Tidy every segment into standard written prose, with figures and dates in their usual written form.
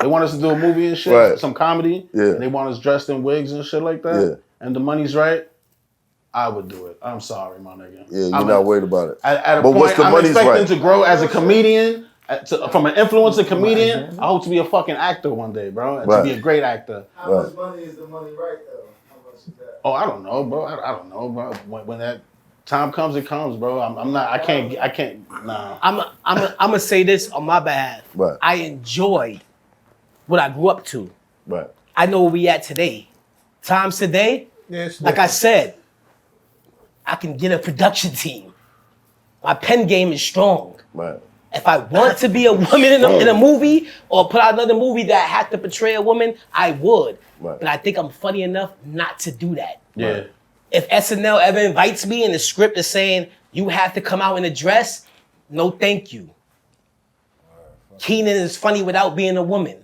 They want us to do a movie and shit, some comedy. Yeah. And they want us dressed in wigs and shit like that. Yeah. And the money's right. I would do it. I'm sorry, my nigga. Yeah, you're not worried about it. At a point, I'm expecting to grow as a comedian, from an influencer comedian. I hope to be a fucking actor one day, bro. And to be a great actor. How much money is the money right, though? How much is that? Oh, I don't know, bro. I don't know, bro. When that time comes, it comes, bro. I'm not. I can't. Nah. I'm gonna say this on my behalf. Right. I enjoyed what I grew up to. Right. I know where we at today. Times today, like I said, I can get a production team. My pen game is strong. Right. If I want to be a woman in a movie or put out another movie that had to portray a woman, I would. Right. But I think I'm funny enough not to do that. Yeah. Right. If SNL ever invites me and the script is saying you have to come out in a dress, no thank you. Keenan is funny without being a woman.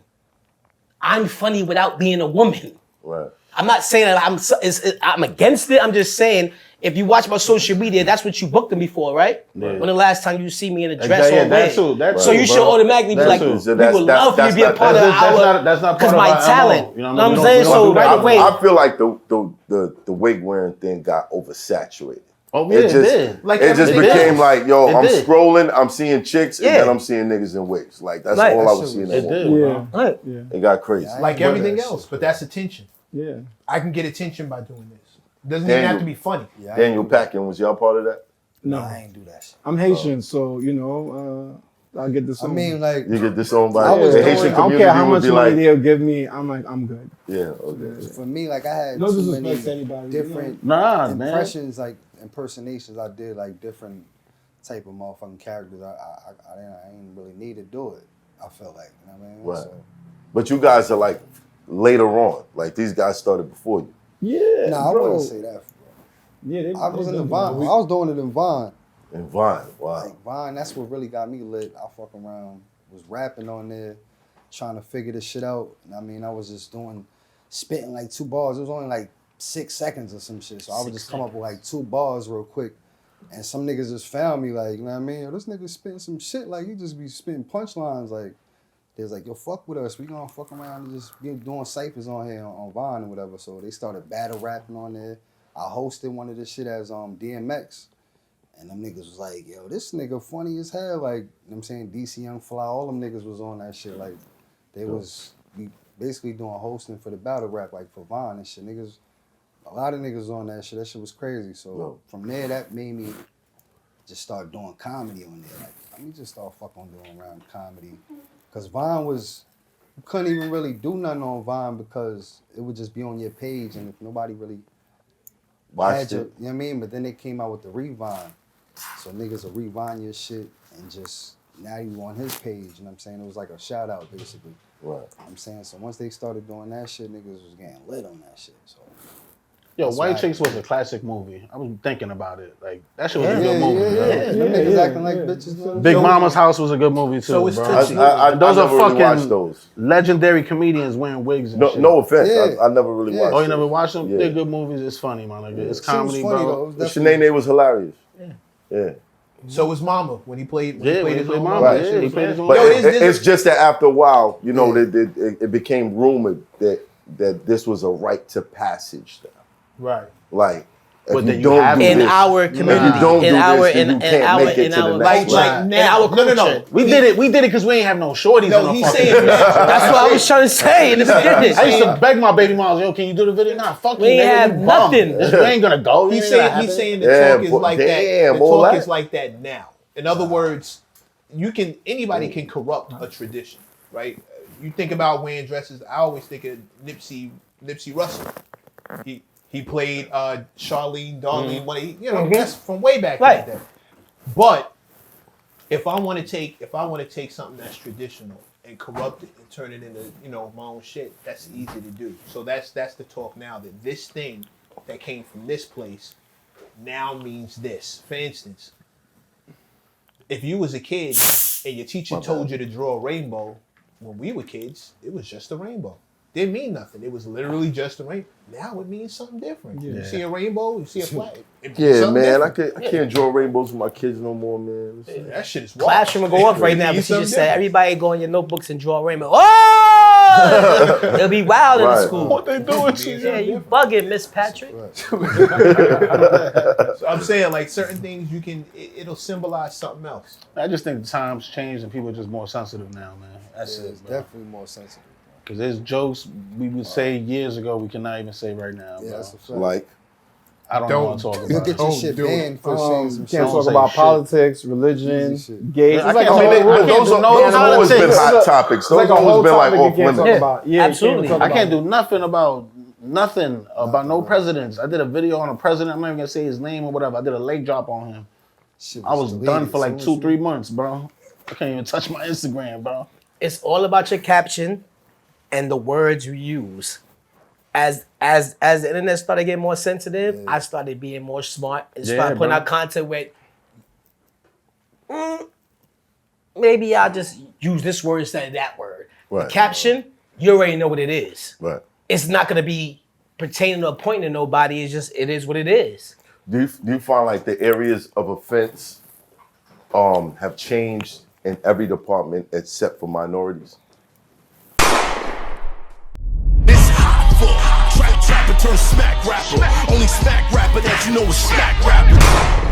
I'm funny without being a woman. Right. I'm not saying that I'm against it. I'm just saying, if you watch my social media, that's what you booked me for, right? Yeah. When the last time you see me in a dress or that too. That so too, you bro. should automatically be like, we would love for you to be a part of our, that's not part because of my our talent. MO, You know what I'm saying? So right away. I feel like the wig wearing thing got oversaturated. Oh yeah, it did. Like it just became like, yo, I'm scrolling, I'm seeing chicks, and then I'm seeing niggas in wigs. Like that's all I was seeing. It did. Yeah. It got crazy. Like everything else, but that's attention. Yeah. I can get attention by doing this. Doesn't even have to be funny. Yeah, Daniel Packin, was y'all part of that? No, I ain't do that shit. I'm Haitian, so you know, I'll get this. I mean, like you get this on by the Haitian community. I don't care how much money like, they'll give me. I'm like, I'm good. Yeah. Okay. for me, like I had No too disrespect many to anybody, different impressions, like impersonations. I did like different type of motherfucking characters. I didn't really need to do it. I felt like, you know what I mean? Right. So, but you guys are like later on. Like these guys started before you. Yeah. no, I wouldn't say that. Yeah, I was in the Vine. I was doing it in Vine. In Vine, wow. Like Vine, that's what really got me lit. I fuck around, was rapping on there, trying to figure this shit out. And I mean, I was just spitting like 2 bars. It was only like 6 seconds or some shit. So I would just come up with like 2 bars real quick. And some niggas just found me like, you know what I mean? Yo, this nigga spitting some shit. Like, he just be spitting punchlines. Like, they was like, yo, fuck with us. We gonna fuck around and just be doing ciphers on here on Vine or whatever. So they started battle rapping on there. I hosted one of this shit as DMX. And them niggas was like, yo, this nigga funny as hell. Like, you know what I'm saying? DC Young Fly, all them niggas was on that shit. Like, they was basically doing hosting for the battle rap, like for Vine and shit. Niggas, a lot of niggas on that shit. That shit was crazy. So from there, that made me just start doing comedy on there. Like, let me just start fucking doing around comedy. Because Vine was, you couldn't even really do nothing on Vine because it would just be on your page. And if nobody really watched it, you know what I mean? But then they came out with the Revine. So niggas will rewind your shit and just, now you on his page, you know what I'm saying? It was like a shout out basically. Right. You know what I'm saying? So once they started doing that shit, niggas was getting lit on that shit. So Yo, White Chicks was a classic movie. I was thinking about it. Like that shit was a good movie. Them niggas acting like bitches. Big Mama's House was a good movie too, So it's bro. I Those are never really watched fucking those. legendary comedians wearing wigs and shit. No offense, I never really watched. Oh, you never watched them? Yeah. They're good movies. It's funny, man. Like, it's comedy, bro. Shanae was hilarious. Yeah. So was Mama when he played. When he played Mama. Right. Yeah, he played his own. But it's just that after a while, you know, it became rumored that this was a rite to passage. Right. Like, But if then you you don't have do in this, our community, if you don't do in this, our then you can't make it to the next level. in our culture. No. We did it because we ain't have no shorties. No, on he's the fucking saying That's what I was trying to say in the beginning. I used to beg my baby moms, yo, can you do the video? Nah, fuck We you, ain't nigga, have you bum. nothing. We ain't gonna go. He's saying the talk is like that. The talk is like that now. In other words, anybody can corrupt a tradition, right? You think about wearing dresses. I always think of Nipsey Russell. He played Charlene, Darlene, that's from way back in the day. But if I want to take something that's traditional and corrupt it and turn it into my own shit, that's easy to do. So that's the talk now, that this thing that came from this place now means this. For instance, if you was a kid and your teacher told you to draw a rainbow, when we were kids, it was just a rainbow. Didn't mean nothing. It was literally just a rainbow. Now it means something different. Yeah. You see a rainbow, you see a flag. Yeah, man, I can't draw rainbows with my kids no more, man. That shit is wild. Classroom will go up right now, but you just said everybody go in your notebooks and draw a rainbow. Oh! They'll be wild in the Right. school. What they doing to you? Yeah, you bugging, Miss Patrick. So I'm saying like certain things you can it'll symbolize something else. I just think the times changed and people are just more sensitive now, man. That's It's it, bro. definitely more sensitive. Because there's jokes we would say years ago we cannot even say right now, Yeah, bro. that's a fact. Like, I don't want to talk You'll about get it. your shit banned for saying some You shit. can't talk say about shit. politics, religion, Easy shit. gays. Yeah, I It's like a can't whole say that- I rule. can't those do have no always been politics. hot topics. It's like Those a whole always been like topic you off can't talk limits. about. Yeah, Absolutely. I can't do nothing about no presidents. I did a video on a president. I'm not even gonna say his name or whatever. I did a leg drop on him. Shit I was deleted done for like as soon as 2-3 months, bro. I can't even touch my Instagram, bro. It's all about your caption and the words you use. As the internet started getting more sensitive, I started being more smart and started putting bro. out content with maybe I'll just use this word instead of that word. Right. The caption, you already know what it is. Right. It's not gonna be pertaining or pointing to nobody. It's just it is what it is. Do you find like the areas of offense have changed in every department except for minorities? It's Hoffa, trapper turn smack rapper. Only smack rapper that you know is smack rapper.